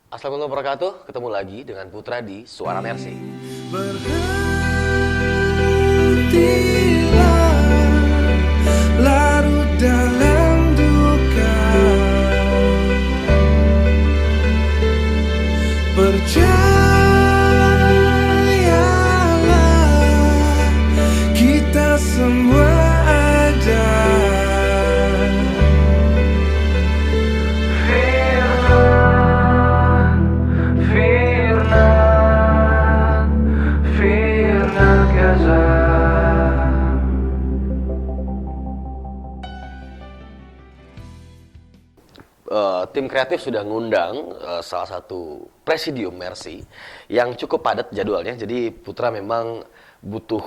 Assalamualaikum warahmatullahi wabarakatuh. Ketemu lagi dengan Putra di Suara Mercy. Berhentilah larut dalam duka, percayalah kita semua ada. Firman Gaza. Tim kreatif sudah ngundang salah satu presidium Mercy yang cukup padat jadwalnya. Jadi Putra memang butuh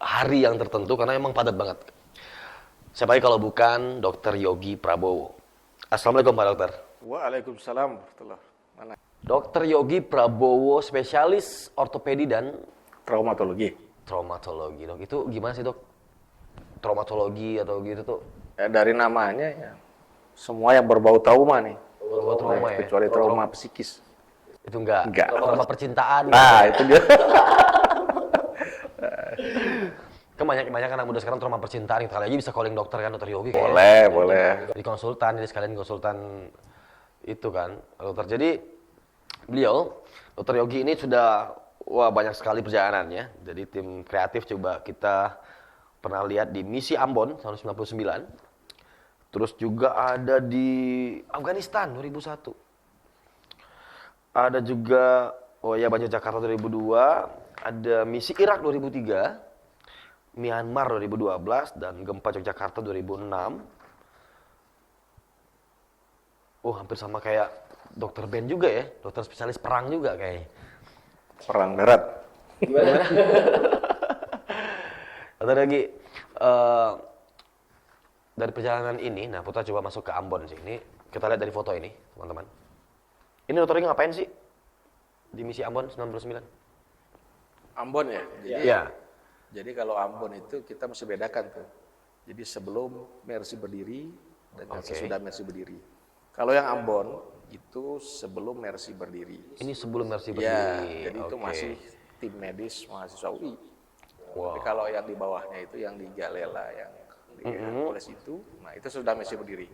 hari yang tertentu karena memang padat banget. Siapa lagi kalau bukan Dr. Yogi Prabowo. Assalamualaikum Pak Dokter. Waalaikumsalam warahmatullahi wabarakatuh. Mana? Dr. Yogi Prabowo, spesialis ortopedi dan Traumatologi. traumatologi. Dok, itu gimana sih dok? Traumatologi atau gitu tuh? Dari namanya ya, semua yang berbau trauma nih. Berbau trauma ya? Kecuali trauma psikis. Itu enggak? Enggak. Trauma percintaan. Nah, itu dia. Kan banyak anak muda sekarang trauma percintaan. Kali aja bisa calling dokter kan, Dokter Yogi kayaknya. Boleh. Jadi konsultan, jadi sekalian konsultan itu kan, dokter. Jadi beliau, Dokter Yogi ini sudah banyak sekali perjalanannya. Jadi tim kreatif coba kita pernah lihat di Misi Ambon tahun 99. Terus juga ada di Afghanistan 2001. Ada juga Banyu Jakarta 2002, ada Misi Irak 2003, Myanmar 2012 dan Gempa Yogyakarta 2006. Hampir sama kayak dokter Ben juga ya, dokter spesialis perang juga kayaknya. Perang darat. Gimana? Dokter lagi dari perjalanan ini, nah Putra coba masuk ke Ambon sih. Ini kita lihat dari foto ini, teman-teman. Ini dokter Yogi ngapain sih di Misi Ambon 99? Ambon ya? Iya. Jadi kalau Ambon itu kita mesti bedakan tuh. Jadi sebelum Mercy berdiri dan sesudah Mercy berdiri. Kalau yang Ambon itu sebelum Mercy berdiri. Ini sebelum Mercy Ya, berdiri. jadi itu Oke. masih tim medis mahasiswa UI. Wow. Tapi kalau yang di bawahnya itu yang di Galela, yang di Hercules itu, nah itu sudah Mercy berdiri.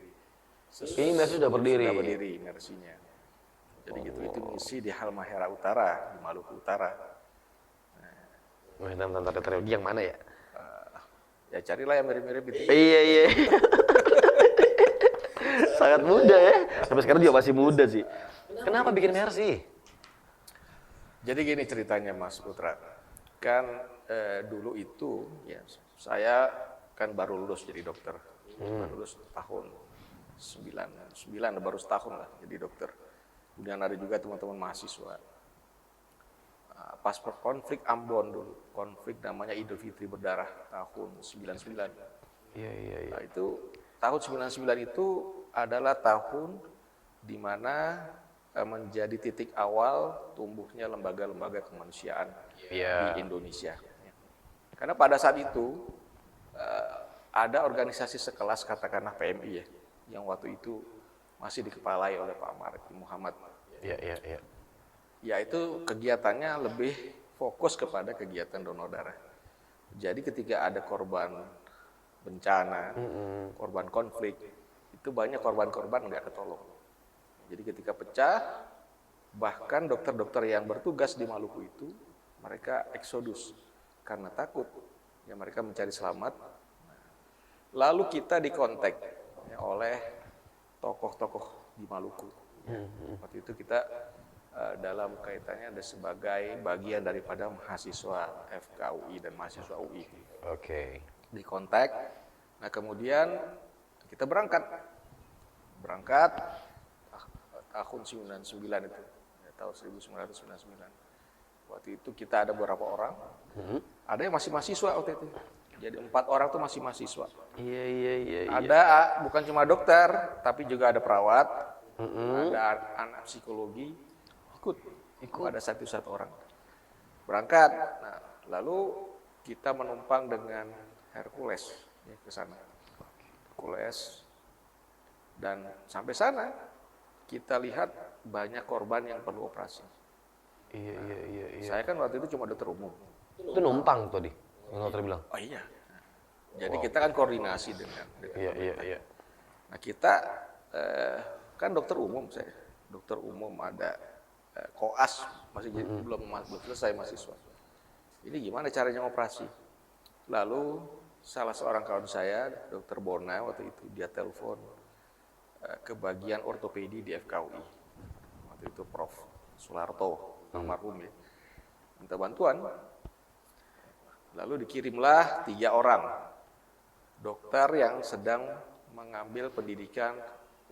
Ini Mercy sudah berdiri. Sudah berdiri Mercy-nya. Jadi gitu, itu misi di Halmahera Utara, di Maluku Utara. Bentar, dokter Yogi yang mana ya? Ya carilah yang mirip-mirip itu. Iya. Sangat muda ya. Sampai sekarang juga masih muda sih. Kenapa bikin Mercy? Jadi gini ceritanya Mas Putra. Kan dulu itu ya saya kan baru lulus jadi dokter. Baru lulus tahun 99 baru setahun lah jadi dokter. Kemudian ada juga teman-teman mahasiswa. Pas konflik Ambon dulu, konflik namanya Idul Fitri berdarah tahun 99. Iya. Nah, itu tahun 99 itu adalah tahun di mana menjadi titik awal tumbuhnya lembaga-lembaga kemanusiaan Iya. di Indonesia. Karena pada saat itu ada organisasi sekelas katakanlah PMI ya, yang waktu itu masih dikepalai oleh Pak Marki Muhammad. Iya. Yaitu kegiatannya lebih fokus kepada kegiatan donor darah. Jadi ketika ada korban bencana, korban konflik, itu banyak korban-korban nggak ketolong. Jadi ketika pecah, bahkan dokter-dokter yang bertugas di Maluku itu, mereka eksodus karena takut, ya mereka mencari selamat. Lalu kita dikontak ya, oleh tokoh-tokoh di Maluku. Ya, waktu itu kita dalam kaitannya ada sebagai bagian daripada mahasiswa FKUI dan mahasiswa UI. Oke. Dikontak, nah kemudian kita berangkat tahun 99 itu, ya, tahun 1999. Waktu itu kita ada beberapa orang, ada yang masih mahasiswa waktu itu. Jadi 4 orang tuh masih mahasiswa. Iya. Ada bukan cuma dokter, tapi juga ada perawat, ada anak psikologi, ikut. Ada satu orang. Berangkat, nah, lalu kita menumpang dengan Hercules ya, ke sana. Hercules, dan sampai sana kita lihat banyak korban yang perlu operasi. Iya. Saya kan waktu itu cuma dokter umum. Itu numpang tadi, yang dokter bilang. Oh iya. Jadi kita kan koordinasi dengan Iya. Nah kita kan dokter umum saya, dokter umum ada koas masih belum selesai mahasiswa. Ini gimana caranya operasi? Lalu salah seorang kawan saya, dokter Bona waktu itu dia telepon ke bagian ortopedi di FKUI. Waktu itu Prof. Sularto, almarhum ya, minta bantuan. Lalu dikirimlah 3 orang dokter yang sedang mengambil pendidikan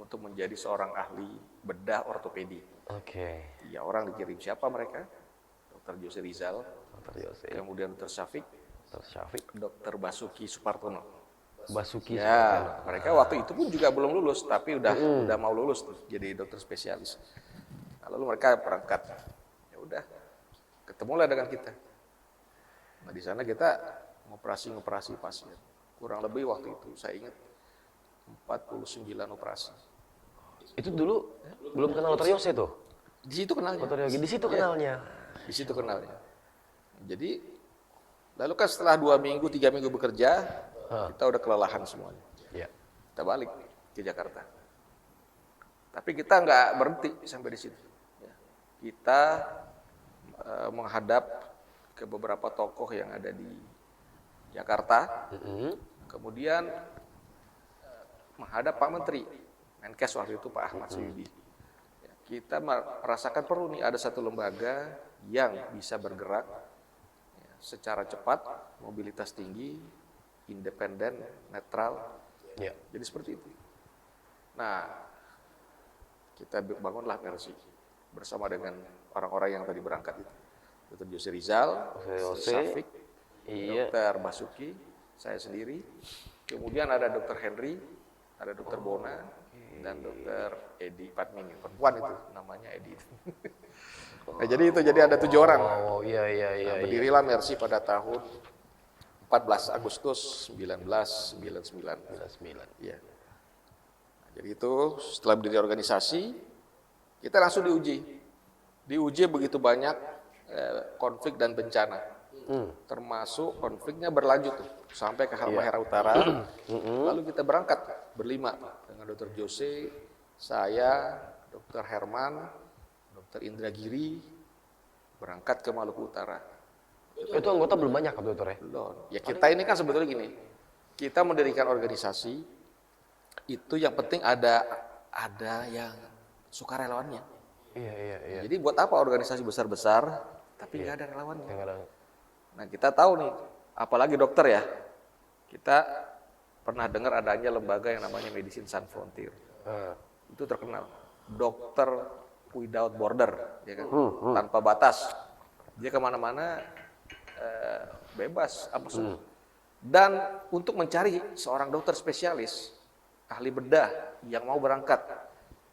untuk menjadi seorang ahli bedah ortopedi. Oke. 3 orang dikirim. Siapa mereka? Dr. Jose Rizal, Dokter Yose, kemudian Dr. Syafiq, Dokter Syafiq, Dr. Basuki Supartono. Basuki. Ya, mereka waktu itu pun juga belum lulus, tapi udah mau lulus tuh, jadi dokter spesialis. Nah, lalu mereka berangkat. Ya udah, ketemulah dengan kita. Nah, di sana kita ngoperasi pasien. Kurang lebih waktu itu saya ingat 49 operasi. Itu dulu belum kenal Dokter Yose tuh. Di situ kenalnya. Dokter Yogi di situ Iya, kenalnya. di situ kenalnya. Jadi lalu kan setelah 2 minggu, 3 minggu bekerja, kita udah kelelahan semuanya. Iya. Kita balik ke Jakarta. Tapi kita nggak berhenti sampai di situ. Ya. Kita menghadap ke beberapa tokoh yang ada di Jakarta. Kemudian menghadap Pak Menteri, Menkes waktu itu Pak Ahmad Suyudi. Ya, kita merasakan perlu nih ada satu lembaga yang bisa bergerak ya, secara cepat, mobilitas tinggi, independen, netral. Iya. Jadi seperti itu. Nah, kita bangunlah Mercy bersama dengan orang-orang yang tadi berangkat itu. Dr. Jose Rizal, Dr. Syafiq, Iya. Dr. Basuki, saya sendiri. Kemudian ada Dr. Henry, ada Dr. Bona, dan Dr. Edi Padmini. Perempuan itu namanya Edi. Nah, jadi ada 7 orang. Oh iya. Nah, berdirilah Mercy pada tahun 14 Agustus 1999. 99. Iya. Nah, jadi itu setelah berdiri organisasi, kita langsung diuji begitu banyak konflik dan bencana, termasuk konfliknya berlanjut tuh, sampai ke Halmahera Utara. Lalu kita berangkat berlima dengan Dr. Jose, saya, Dr. Herman, Dr. Indra Giri, berangkat ke Maluku Utara. Itu anggota belum banyak kan dokter ya? Belum. Ya kita ini kan sebetulnya gini, kita mendirikan organisasi itu yang penting ada yang sukarelawannya. Iya. Jadi buat apa organisasi besar-besar tapi nggak ada relawannya? Yang ada. Nah kita tahu nih, apalagi dokter ya, kita pernah dengar adanya lembaga yang namanya Medicine Sans Frontier. Itu terkenal, dokter without border, ya kan? Tanpa batas. Dia kemana-mana bebas apa semua. Dan untuk mencari seorang dokter spesialis, ahli bedah yang mau berangkat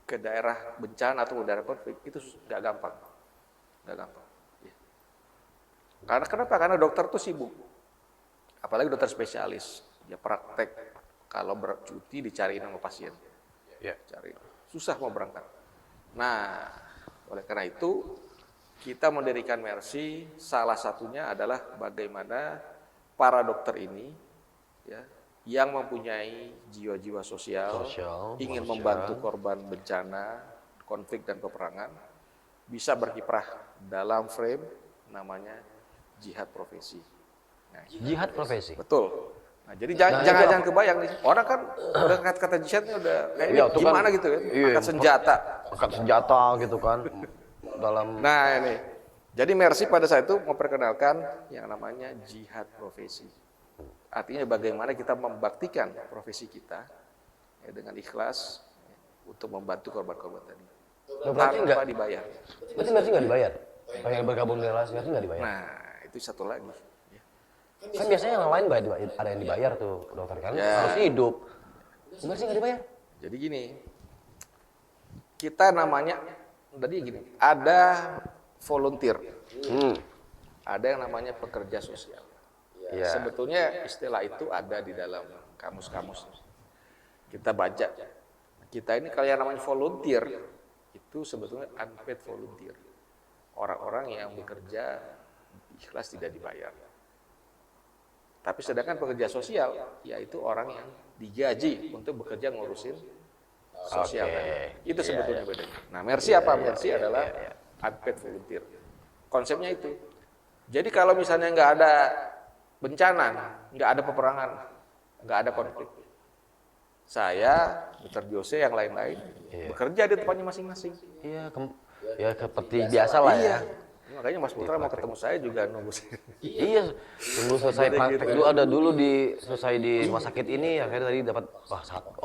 ke daerah bencana atau daerah konflik itu nggak gampang, nggak gampang. Ya. Karena kenapa? Karena dokter tuh sibuk, apalagi dokter spesialis, dia praktek kalau bercuti dicariin sama pasien, cari susah mau berangkat. Nah, oleh karena itu kita mendirikan Mercy, salah satunya adalah bagaimana para dokter ini ya, yang mempunyai jiwa-jiwa sosial ingin membantu korban bencana, konflik dan peperangan, bisa berkiprah dalam frame namanya jihad profesi. Nah, Jihad profesi. betul. Nah, jadi jangan kebayang nih, orang kan udah kata jihadnya udah kayak gimana kan, gitu kan, angkat senjata. Angkat senjata gitu kan. Dalam. Nah ini, jadi Mercy pada saat itu memperkenalkan yang namanya jihad profesi. Artinya bagaimana kita membaktikan profesi kita ya, dengan ikhlas ya, untuk membantu korban-korban tadi. Tanpa dibayar. Berarti Mercy nggak dibayar? Yang bergabung dengan Mercy nggak dibayar? Nah, itu satu lagi. Ya. Kan biasanya yang lain ada yang dibayar tuh dokter kan? Harus hidup. Mercy nggak dibayar? Jadi gini, kita namanya, tadi gini, ada volunteer, ada yang namanya pekerja sosial. Ya. Sebetulnya istilah itu ada di dalam kamus-kamus. Kita baca. Kita ini kalau yang namanya volunteer, itu itu sebetulnya unpaid volunteer. Orang-orang yang bekerja ikhlas tidak dibayar. Tapi sedangkan pekerja sosial, yaitu orang yang digaji untuk bekerja ngurusin sosial. Oke. Itu Iya, sebetulnya iya. bedanya. Nah, Mercy apa? Mercy adalah unpaid volunteer. Konsepnya itu. Jadi kalau misalnya nggak ada bencana, nggak ada peperangan, nggak ada konflik, saya, Dr. Jose, yang lain-lain bekerja di tempatnya masing-masing. Iya, ya seperti biasa lah ya. Makanya Mas Putra mau ketemu saya juga nunggu saya. Iya, tunggu selesai praktek dulu, ada dulu selesai di rumah sakit ini, akhirnya tadi dapat,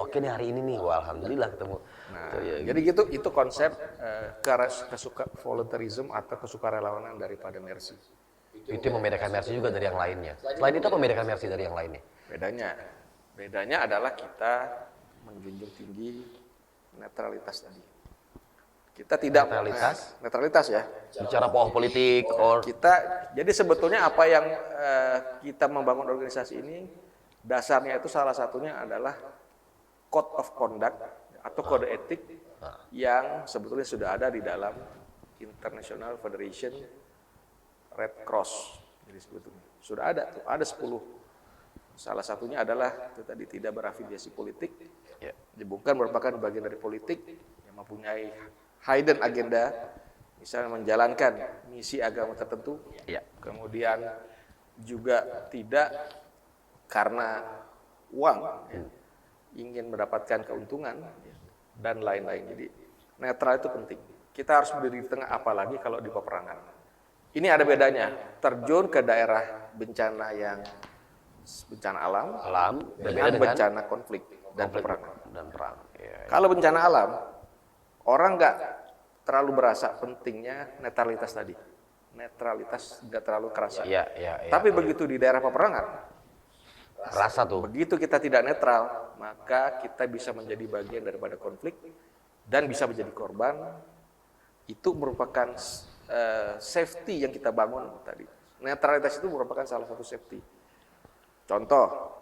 oke nih hari ini nih, wah alhamdulillah ketemu. Nah, Ya, jadi gitu, itu konsep volunteerism atau kesukarelawanan daripada Mercy. itu yang membedakan Mercy juga dari yang lainnya. Selain itu apa membedakan Mercy dari yang lainnya? Bedanya adalah kita menjunjung tinggi netralitas tadi. Kita tidak netralitas ya. Bicara politik, Jadi sebetulnya apa yang kita membangun organisasi ini, dasarnya itu salah satunya adalah code of conduct atau kode etik yang sebetulnya sudah ada di dalam International Federation Red Cross. Jadi sebetulnya sudah ada 10. Salah satunya adalah itu tadi tidak berafiliasi politik. Bukan merupakan bagian dari politik, yang mempunyai hidden agenda, misalnya menjalankan misi agama tertentu. Kemudian juga tidak karena uang, ingin mendapatkan keuntungan dan lain-lain. Jadi netral itu penting. Kita harus berdiri di tengah, apalagi kalau di peperangan. Ini ada bedanya, terjun ke daerah bencana yang bencana alam dengan bencana konflik dan peperangan. perang. Kalau bencana alam, orang nggak terlalu berasa pentingnya netralitas tadi. Netralitas nggak terlalu kerasa. Tapi begitu di daerah peperangan, Rasa tuh. begitu kita tidak netral, maka kita bisa menjadi bagian daripada konflik dan bisa menjadi korban. Itu merupakan safety yang kita bangun tadi. Netralitas itu merupakan salah satu safety. Contoh,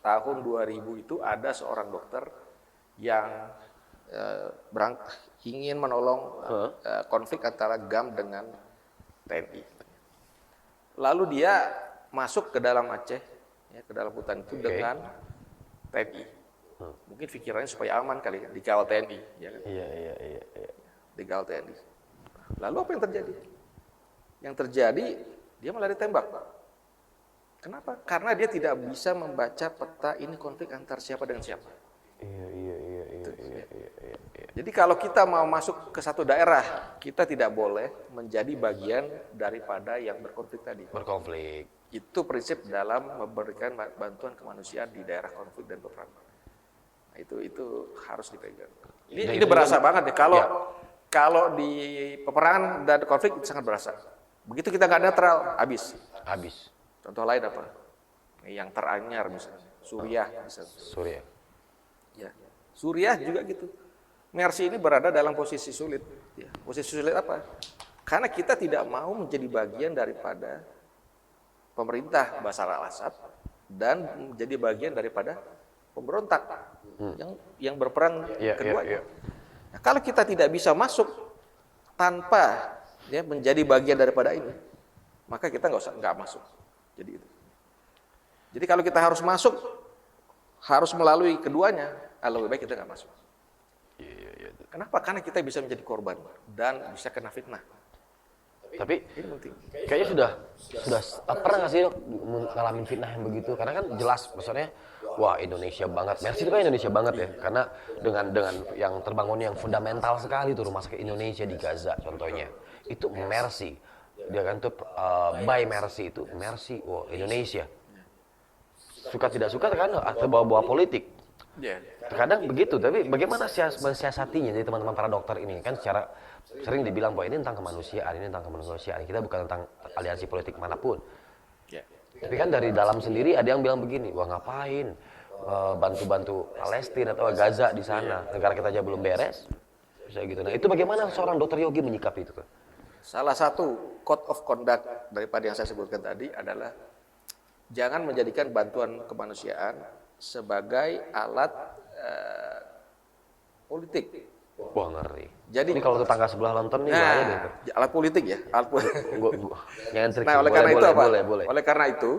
tahun 2000 itu ada seorang dokter yang ingin menolong konflik antara GAM dengan TNI. Lalu dia masuk ke dalam Aceh, ke dalam hutan itu dengan TNI. Mungkin pikirannya supaya aman kali, dikawal TNI. Ya kan? Iya. Dikawal TNI. Lalu apa yang terjadi? Yang terjadi, dia malah ditembak. Kenapa? Karena dia tidak bisa membaca peta ini konflik antar siapa dengan siapa. Iya. Jadi kalau kita mau masuk ke satu daerah, kita tidak boleh menjadi bagian daripada yang berkonflik tadi. Berkonflik. Itu prinsip dalam memberikan bantuan kemanusiaan di daerah konflik dan peperangan. Nah, itu harus dipegang. Ini berasa banget ya. Kalau di peperangan dan konflik itu sangat berasa. Begitu kita nggak netral, habis. Contoh lain apa? Yang teranyar misalnya, Suriah misalnya. Ya. Suriah juga gitu. Mercy ini berada dalam posisi sulit. Ya. Posisi sulit apa? Karena kita tidak mau menjadi bagian daripada pemerintah Bashar al-Assad dan menjadi bagian daripada pemberontak yang berperang keduanya. Nah, kalau kita tidak bisa masuk tanpa menjadi bagian daripada ini, maka kita nggak masuk. Jadi kalau kita harus masuk, harus melalui keduanya, lebih baik kita nggak masuk. Kenapa? Karena kita bisa menjadi korban dan bisa kena fitnah. Tapi Ini penting. kayaknya sudah pernah nggak sih ngalamin fitnah yang begitu? Karena kan jelas, maksudnya, wah Indonesia banget. Mercy itu kan Indonesia banget ya, karena dengan yang terbangun yang fundamental sekali tuh rumah sakit Indonesia di Gaza contohnya. Itu Mercy, dia kan tuh by Mercy itu Mercy, wah Indonesia. Suka tidak suka kan terbawa-bawa politik. Terkadang begitu, tapi bagaimana mensiasatinya jadi teman-teman para dokter ini kan secara sering dibilang bahwa ini tentang kemanusiaan, kita bukan tentang aliansi politik manapun. Tapi kan dari dalam sendiri ada yang bilang begini, wah ngapain bantu-bantu Palestina atau Gaza di sana, negara kita aja belum beres, bisa gitu. Nah itu bagaimana seorang dokter Yogi menyikapi itu? Salah satu code of conduct daripada yang saya sebutkan tadi adalah jangan menjadikan bantuan kemanusiaan sebagai alat politik. Wah ngeri. Jadi Ini kalau tetangga sebelah nonton nih bahaya deh. nah, alat politik ya, alat politik. Ngentrik. Nah, oleh Boleh, karena itu boleh, apa? boleh. Oleh karena itu,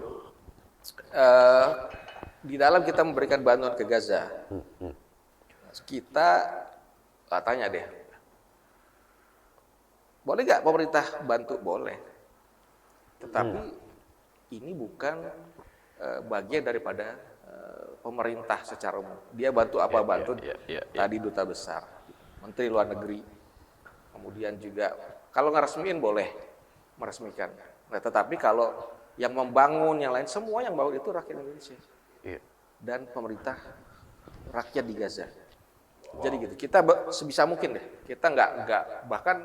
eh, di dalam kita memberikan bantuan ke Gaza, kita tanya deh, boleh nggak pemerintah bantu? Boleh. Tetapi ini bukan bagian daripada pemerintah secara umum. Dia bantu apa bantu? iya. Tadi duta besar, menteri luar negeri, kemudian juga kalau nggak resmiin boleh meresmikan. Nah, tetapi kalau yang membangun yang lain, semua yang bangun itu rakyat Indonesia Iya. dan pemerintah rakyat di Gaza. Jadi gitu, kita sebisa mungkin deh, kita nggak bahkan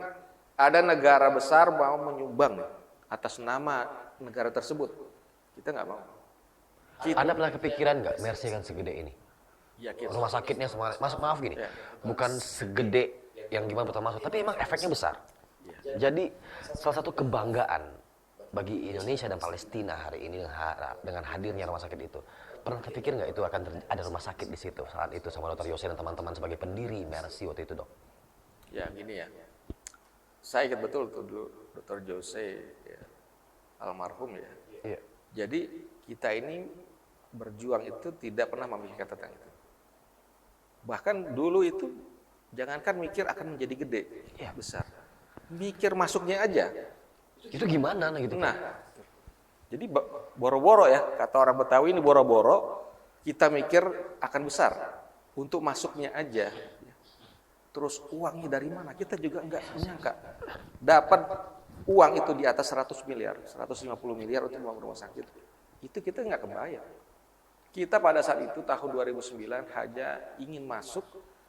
ada negara besar mau menyumbang nih, atas nama negara tersebut, kita nggak mau. Anda pernah kepikiran nggak Mercy kan segede ini? Ya, kita, Rumah sakitnya maaf gini, Ya. bukan segede yang gimana pertama masuk, tapi emang efeknya besar. Jadi salah satu kebanggaan bagi Indonesia dan Palestina hari ini dengan hadirnya rumah sakit itu. Pernah terpikir nggak itu akan ada rumah sakit di situ saat itu sama Dr. Yose dan teman-teman sebagai pendiri Mercy waktu itu, Dok? ya gini ya, saya ingat betul tuh dulu Dr. Jose ya, almarhum ya. Iya. Jadi kita ini berjuang itu tidak pernah memikirkan tentang itu. Bahkan dulu itu jangankan mikir akan menjadi gede, Iya. besar. Mikir masuknya aja. Itu gimana nah gitu? Nah, jadi boro-boro ya, kata orang Betawi ini boro-boro, kita mikir akan besar. Untuk masuknya aja. Terus uangnya dari mana? Kita juga nggak menyangka. Dapat uang itu di atas 100 miliar, 150 miliar untuk membangun rumah sakit. Itu kita nggak kebayang. Kita pada saat itu tahun 2009 hanya ingin masuk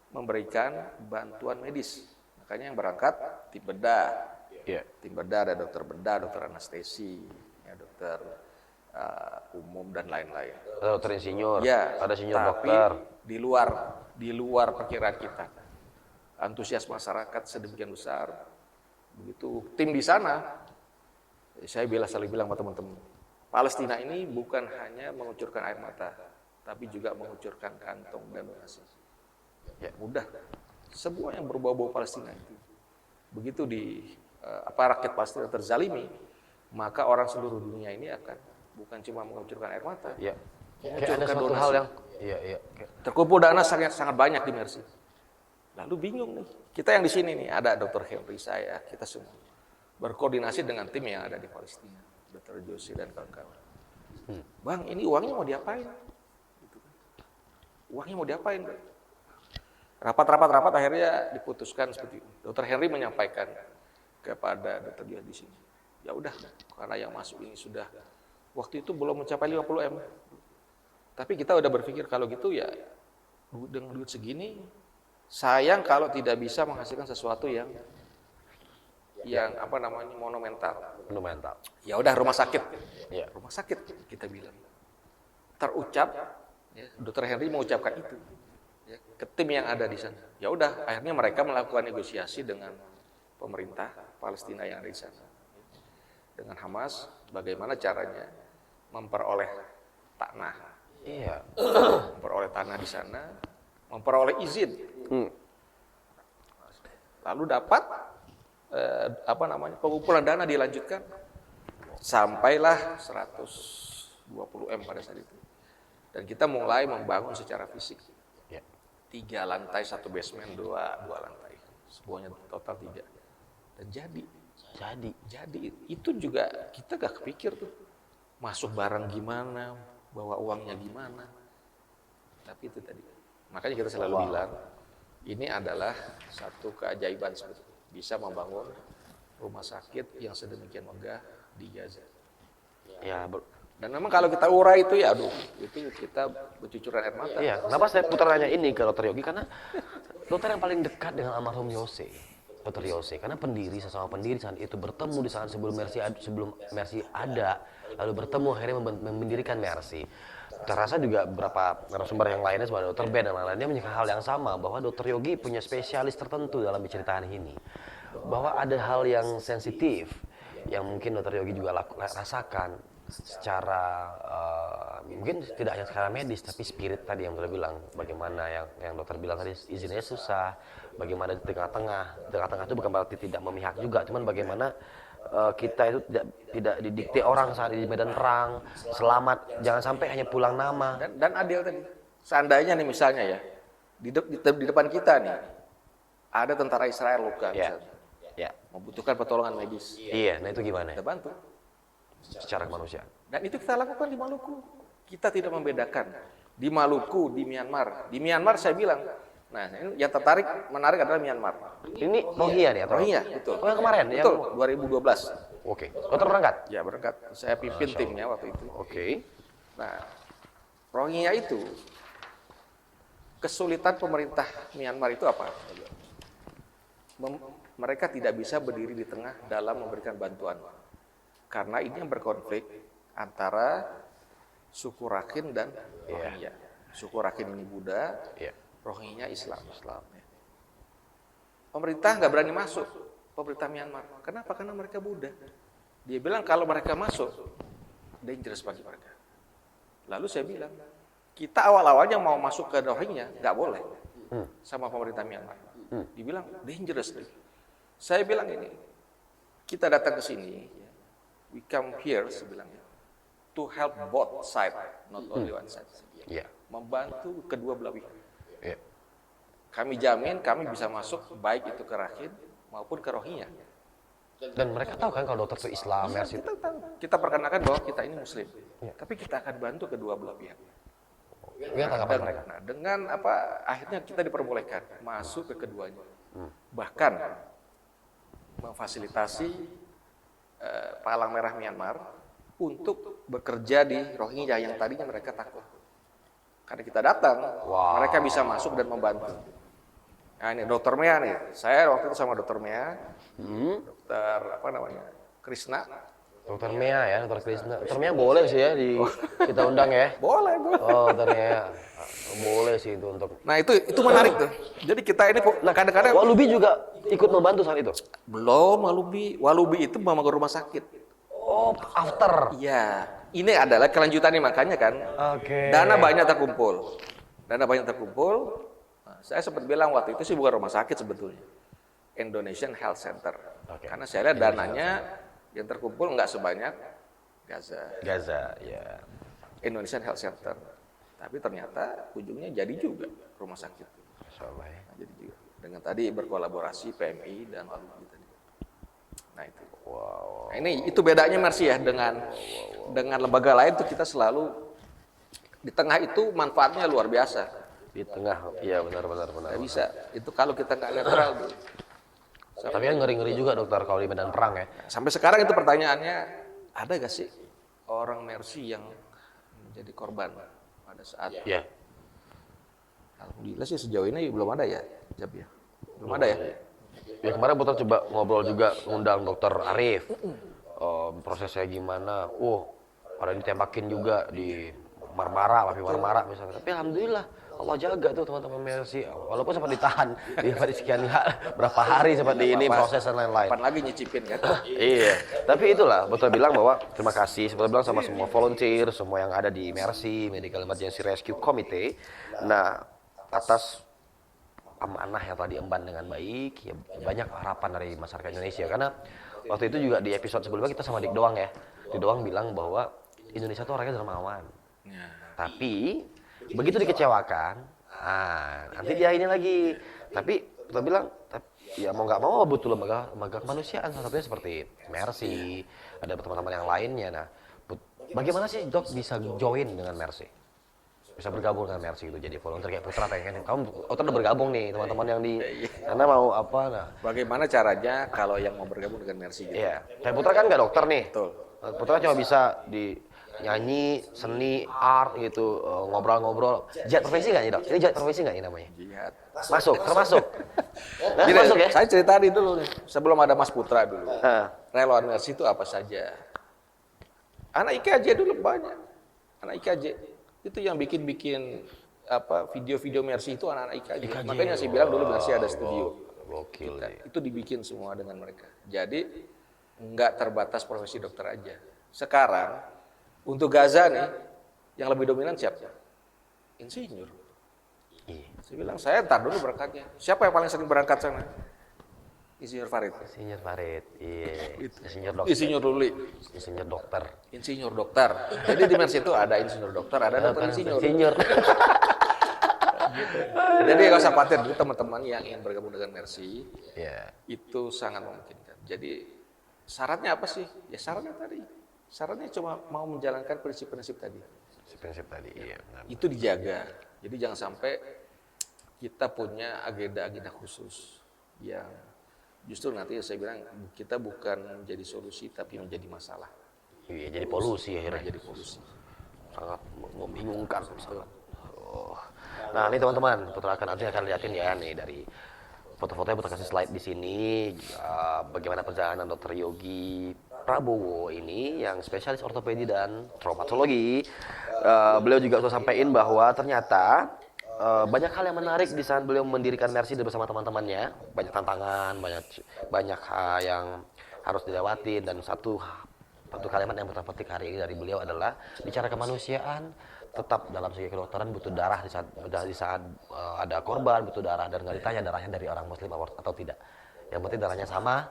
memberikan bantuan medis. Makanya yang berangkat tim bedah. Iya. Tim bedah ada dokter bedah, dokter anestesi, ya, dokter umum dan lain-lain. Ada dokter insinyur, Ya, ada insinyur tapi dokter. di luar perkiraan kita. Antusias masyarakat sedemikian besar. Begitu tim di sana, saya selalu bilang sama teman-teman, Palestina ini bukan hanya mengucurkan air mata, tapi juga mengucurkan kantong dan donasi. Ya mudah, semua yang berbau-bau Palestina itu. Begitu rakyat Palestina terzalimi, maka orang seluruh dunia ini akan bukan cuma mengucurkan air mata, Iya. Kayak ada mengucurkan suatu donasi. hal yang iya. Terkumpul dana sangat banyak di Mercy. Lalu bingung nih, kita yang di sini nih, ada Dr. Henry saya, kita semua berkoordinasi dengan tim yang ada di Palestina, Dr. Josie dan kawan-kawan. Bang, ini uangnya mau diapain? Gitu kan. Uangnya mau diapain? Bang? Rapat akhirnya diputuskan seperti itu. Dr. Henry menyampaikan kepada Dr. Josie di sini. Ya udah, karena yang masuk ini sudah waktu itu belum mencapai 50 M. Tapi kita udah berpikir kalau gitu ya dengan duit segini sayang kalau tidak bisa menghasilkan sesuatu yang monumental. Monumental. Ya udah rumah sakit. Iya. Rumah sakit kita bilang. Terucap ya, Dr. Henry mengucapkan itu ya, ke tim yang ada di sana. Ya udah akhirnya mereka melakukan negosiasi dengan pemerintah Palestina yang ada di sana. Dengan Hamas bagaimana caranya memperoleh tanah. Iya. Memperoleh tanah di sana, memperoleh izin. Lalu dapat pengumpulan dana dilanjutkan sampailah 120 M pada saat itu. Dan kita mulai membangun secara fisik. Ya. 3 lantai, 1 basement, 2 lantai. Semuanya total 3. Dan jadi itu juga kita gak kepikir tuh. Masuk barang gimana, bawa uangnya gimana. Tapi itu tadi. Makanya kita selalu bilang, ini adalah satu keajaiban sebetulnya. Bisa membangun rumah sakit yang sedemikian megah di Gaza. Ya, Dan memang kalau kita urai itu ya aduh, itu kita bercucuran air mata. iya. Kenapa saya putar nanya ini ke Dr. Yogi? Karena dokter yang paling dekat dengan almarhum Yose, Dr. Yose. Karena sesama pendiri saat itu bertemu di sana sebelum Mercy ada, lalu bertemu akhirnya mendirikan Mercy. Terasa juga beberapa narasumber yang lainnya sebagai Dr. Ben dan lainnya menyatakan hal yang sama, bahwa Dr. Yogi punya spesialis tertentu dalam penceritaan ini. Bahwa ada hal yang sensitif yang mungkin Dr. Yogi juga rasakan. secara mungkin tidak hanya secara medis tapi spirit tadi yang dokter bilang, bagaimana yang dokter bilang tadi izinnya susah, bagaimana di tengah-tengah itu bukan berarti tidak memihak juga, cuman bagaimana kita itu tidak didikte orang saat di medan perang, selamat, jangan sampai hanya pulang nama. Dan adil tadi. Seandainya nih misalnya ya, di depan kita nih ada tentara Israel luka Ya, misalnya, ya, membutuhkan pertolongan medis, iya. Nah itu gimana? kita bantu. Secara kemanusiaan. Dan itu kita lakukan di Maluku. Kita tidak membedakan di Maluku, di Myanmar. Di Myanmar saya bilang, nah ini yang menarik adalah Myanmar. Ini Rohingya nih atau? Rohingya, betul. Oh yang kemarin? Betul, 2012. Oke. Dokter berangkat? Ya berangkat. Saya pimpin timnya waktu itu. Oke. Nah, Rohingya itu kesulitan pemerintah Myanmar itu apa? Mereka tidak bisa berdiri di tengah dalam memberikan bantuan. Karena ini yang berkonflik antara suku Rakhine dan Rohingya. Suku Rakhine ini Buddha, Rohingya Islam. Pemerintah nggak berani masuk, pemerintah Myanmar. Kenapa? Karena mereka Buddha. Dia bilang kalau mereka masuk, dangerous bagi mereka. Lalu saya bilang, kita awal-awalnya mau masuk ke Rohingya, nggak boleh sama pemerintah Myanmar. Dibilang dangerous. Saya bilang ini, kita datang ke sini, we come here, sebilangnya, to help both side, not only one side. Membantu kedua belah pihak. Kami jamin kami bisa masuk baik itu ke Rakhine maupun ke Rohingya. Dan mereka tahu kan kalau dokter itu Islam, Mercy. Kita perkenalkan bahwa kita ini Muslim, tapi kita akan bantu kedua belah pihak. Tanggapan mereka. Nah, dengan apa akhirnya kita diperbolehkan masuk ke keduanya. Bahkan memfasilitasi Palang Merah Myanmar untuk bekerja di Rohingya yang tadinya mereka takut. Karena kita datang, mereka bisa masuk dan membantu. Nah ini Dr. Mea nih, saya waktu itu sama Dr. Mea, Dr. apa namanya, Krishna. Dokter Mea ya, Dokter Krishna. Dokter Mea boleh sih ya kita undang ya. Boleh. Oh, Dokter Mea. Boleh sih itu untuk. Nah itu menarik tuh. Jadi kita ini kok kadang-kadang Walubi juga ikut membantu saat itu. belum Walubi itu memang rumah sakit. Oh, after. Iya, ini adalah kelanjutannya makanya kan. Oke. Dana banyak terkumpul. Nah, saya sempat bilang waktu itu sih bukan rumah sakit sebetulnya. Indonesian Health Center. Karena saya lihat dananya yang terkumpul nggak sebanyak Gaza, ya. Indonesian Health Center. Tapi ternyata ujungnya jadi juga rumah sakit. Insyaallah ya. Nah, jadi juga. Dengan tadi berkolaborasi PMI dan Walubi tadi. Nah itu. Wow. Nah, ini itu bedanya Mercy ya dengan lembaga lain tuh kita selalu di tengah itu manfaatnya luar biasa. Di tengah, iya benar. Nggak bisa. Itu kalau kita nggak netral. Tapi kan ngeri-ngeri juga dokter kalau di medan perang ya. Sampai sekarang itu pertanyaannya, ada gak sih orang Mercy yang menjadi korban pada saat? Iya. Alhamdulillah sih sejauh ini belum ada ya, Jab ya. Belum ada ya. Ya kemarin Putra coba ngobrol juga ngundang dokter Arif. Prosesnya gimana? Ada ditembakin juga di Marmara misalnya. Tapi alhamdulillah Allah jaga tuh teman-teman Mercy. Walaupun sempat ditahan di sekian berapa hari seperti ini proses dan lain-lain. Kapan lagi nyicipin kan? Iya. Tapi itulah betul bilang bahwa terima kasih seperti bilang sama semua volunteer, semua yang ada di Mercy Medical Emergency Rescue Committee. Nah, atas amanah yang tadi emban dengan baik, ya banyak harapan dari masyarakat Indonesia. Karena waktu itu juga di episode sebelumnya kita sama Dik Doang ya. Dik Doang bilang bahwa Indonesia tuh orangnya dermawan. Tapi begitu dikecewakan, nanti dia ini lagi. Tapi kita bilang, ya mau nggak mau butuh lembaga kemanusiaan. Salah satunya seperti Mercy, ada teman-teman yang lainnya. Nah, bagaimana sih Dok bisa join dengan Mercy? Bisa bergabung dengan Mercy itu jadi volunteer kayak Putra pengen. Kamu udah bergabung nih teman-teman yang di karena mau apa? Nah, Bagaimana caranya kalau yang mau bergabung dengan Mercy gitu? iya. Kayak Putra kan nggak dokter nih. Betul. Putra cuma bisa di nyanyi, seni, art gitu, ngobrol-ngobrol. Jihad profesi nggak nih Dok? Ini jihad profesi nggak ini namanya? Jihad. Termasuk. Nah, Gini, masuk ya? saya ceritain dulu nih, sebelum ada Mas Putra dulu. Nah, Relawan Mercy itu apa saja? Anak IKJ dulu banyak. Anak IKJ itu yang bikin apa video-video Mercy itu anak-anak IKJ. Makanya saya bilang dulu Mercy ada studio. gokil. Itu dibikin semua dengan mereka. Jadi nggak terbatas profesi dokter aja. Sekarang Untuk Gaza nih, yang lebih dominan siapa? Insinyur. Iya. Saya bilang, saya ntar dulu berangkatnya. Siapa yang paling sering berangkat sana? Insinyur Farid. Insinyur Farid. Iya. Insinyur dokter. Insinyur Ruli. Insinyur dokter. Insinyur dokter. Jadi di Mercy itu ada insinyur dokter, ada dokter insinyur. Insinyur. Jadi nggak usah khawatir, jadi teman-teman yang ingin bergabung dengan Mercy, Iya. itu sangat memungkinkan. Jadi syaratnya apa sih? Ya syaratnya tadi. Syaratnya cuma mau menjalankan prinsip-prinsip tadi. Prinsip tadi, iya. Benar. Itu dijaga. Jadi jangan sampai kita punya agenda-agenda khusus yang justru nanti saya bilang kita bukan menjadi solusi tapi menjadi masalah. Iya, jadi polusi akhirnya. Jadi polusi. Sangat membingungkan. Sangat. Oh. Nah, ini teman-teman, Putra akan lihatin ya nih dari foto-fotonya Putra kasih slide di sini bagaimana perjalanan Dr. Yogi Prabowo ini yang spesialis ortopedi dan traumatologi. Beliau juga sudah sampaikan bahwa ternyata banyak hal yang menarik di saat beliau mendirikan Mercy bersama teman-temannya. Banyak tantangan, banyak hal yang harus dilewatin, dan satu kalimat yang petik hari ini dari beliau adalah bicara kemanusiaan. Tetap dalam segi kedokteran butuh darah di saat ada korban butuh darah, dan nggak ditanya darahnya dari orang muslim atau tidak. Yang penting darahnya sama.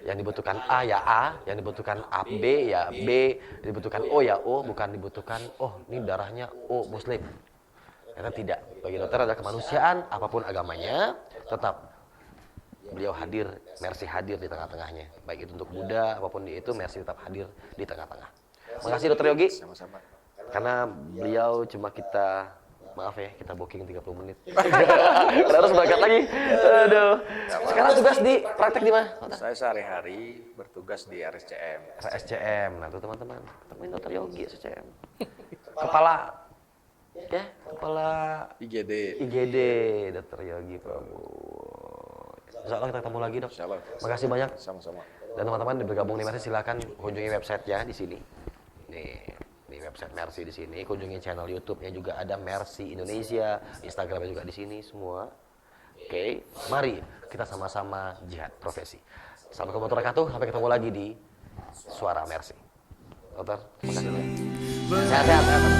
Yang dibutuhkan A ya A, yang dibutuhkan B ya B, dibutuhkan O ya O, bukan dibutuhkan ini darahnya O muslim. Karena tidak. Bagi dokter ada kemanusiaan, apapun agamanya, tetap beliau hadir, Mercy hadir di tengah-tengahnya. Baik itu untuk Buddha, apapun itu, Mercy tetap hadir di tengah-tengah. Makasih Dr. Yogi. Sama-sama. Karena beliau cuma kita booking 30 menit. Karena harus berangkat lagi. Aduh. Sekarang tugas di praktek di mana? Saya sehari-hari bertugas di RSCM. RSCM. Nah, tuh teman-teman, ketemuin Dr. Yogi RSCM. Kepala IGD Dr. Yogi Prabowo. Insya Allah kita ketemu lagi, Dok. Insya Allah. Makasih banyak. Sama-sama. Dan teman-teman bergabung di Mercy, silakan kunjungi websitenya di sini. Nih, di website Mercy di sini. Kunjungi channel YouTube-nya juga ada Mercy Indonesia, Instagramnya juga di sini semua. Oke, mari kita sama-sama jihad profesi. Assalamualaikum warahmatullahi wabarakatuh. Sampai ketemu lagi di Suara Mercy. Dokter, terima kasih. Sehat-sehat.